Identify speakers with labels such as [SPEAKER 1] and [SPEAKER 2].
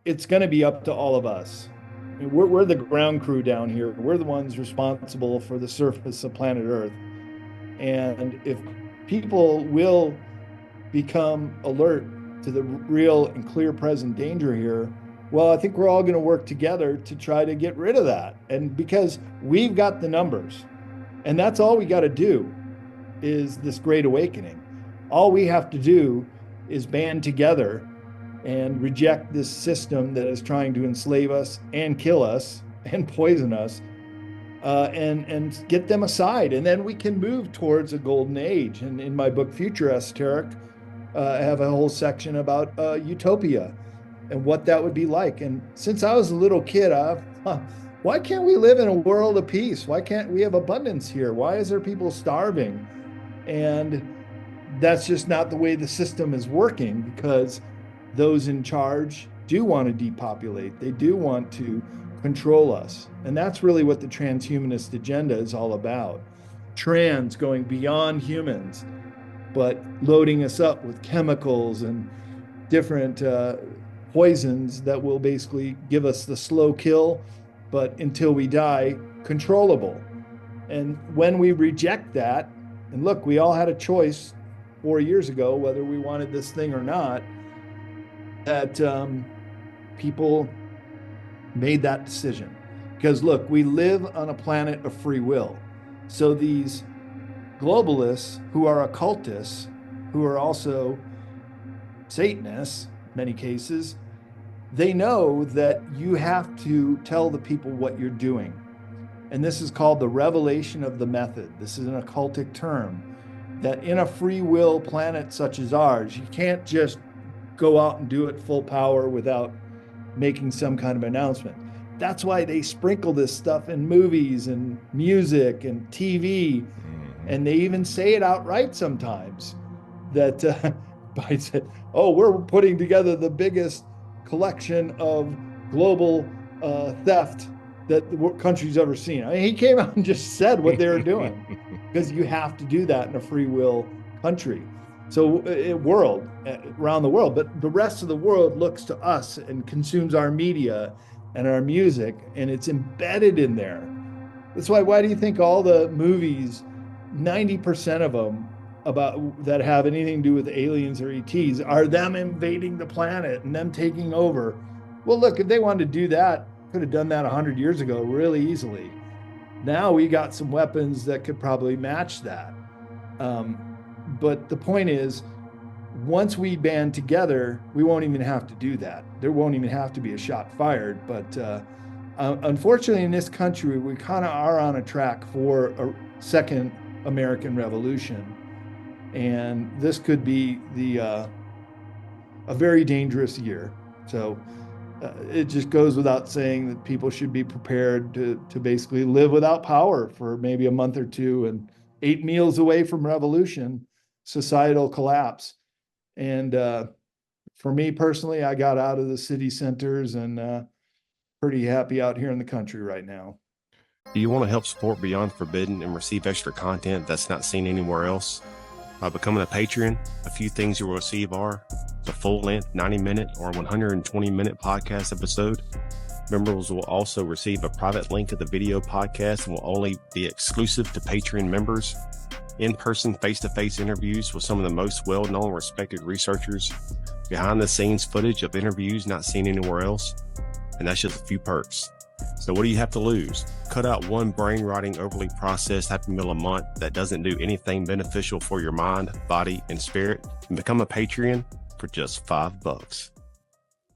[SPEAKER 1] it's going to be up to all of us. I mean, we're the ground crew down here. We're the ones responsible for the surface of planet Earth. And if people will become alert to the real and clear present danger here, well, I think we're all going to work together to try to get rid of that. And because we've got the numbers, and that's all we got to do is this great awakening. All we have to do is band together and reject this system that is trying to enslave us and kill us and poison us, and get them aside. And then we can move towards a golden age. And in my book, Future Esoteric, I have a whole section about utopia and what that would be like. And since I was a little kid, why can't we live in a world of peace? Why can't we have abundance here? Why is there people starving? And that's just not the way the system is working, because those in charge do want to depopulate. They do want to control us. And that's really what the transhumanist agenda is all about. Trans, going beyond humans, but loading us up with chemicals and different poisons that will basically give us the slow kill, but until we die, controllable. And when we reject that, and look, we all had a choice 4 years ago whether we wanted this thing or not, that people made that decision. Because look, we live on a planet of free will. So these globalists who are occultists, who are also Satanists in many cases, they know that you have to tell the people what you're doing. And this is called the revelation of the method. This is an occultic term, that in a free will planet such as ours, you can't just go out and do it full power without making some kind of announcement. That's why they sprinkle this stuff in movies and music and TV. And they even say it outright sometimes, that by saying, oh, we're putting together the biggest collection of global theft that the country's ever seen. I mean, he came out and just said what they were doing, because you have to do that in a free will country. So world, around the world, but the rest of the world looks to us and consumes our media and our music, and it's embedded in there. That's why do you think all the movies, 90% of them about that have anything to do with aliens or ETs, are them invading the planet and them taking over? Well, look, if they wanted to do that, could have done that 100 years ago really easily. Now we got some weapons that could probably match that. But the point is, once we band together, we won't even have to do that. There won't even have to be a shot fired. But unfortunately, in this country, we kind of are on a track for a second American Revolution. And this could be a very dangerous year. So it just goes without saying that people should be prepared to basically live without power for maybe a month or two, and 8 meals away from revolution, societal collapse. And for me personally, I got out of the city centers and pretty happy out here in the country right now.
[SPEAKER 2] Do you want to help support Beyond Forbidden and receive extra content that's not seen anywhere else? By becoming a patron, a few things you will receive are the full-length 90-minute or 120-minute podcast episode. Members will also receive a private link of the video podcast and will only be exclusive to Patreon members. In-person, face-to-face interviews with some of the most well-known, respected researchers. Behind-the-scenes footage of interviews not seen anywhere else. And that's just a few perks. So what do you have to lose? Cut out one brain-rotting, overly processed Happy Meal a month that doesn't do anything beneficial for your mind, body, and spirit, and become a Patreon for just $5.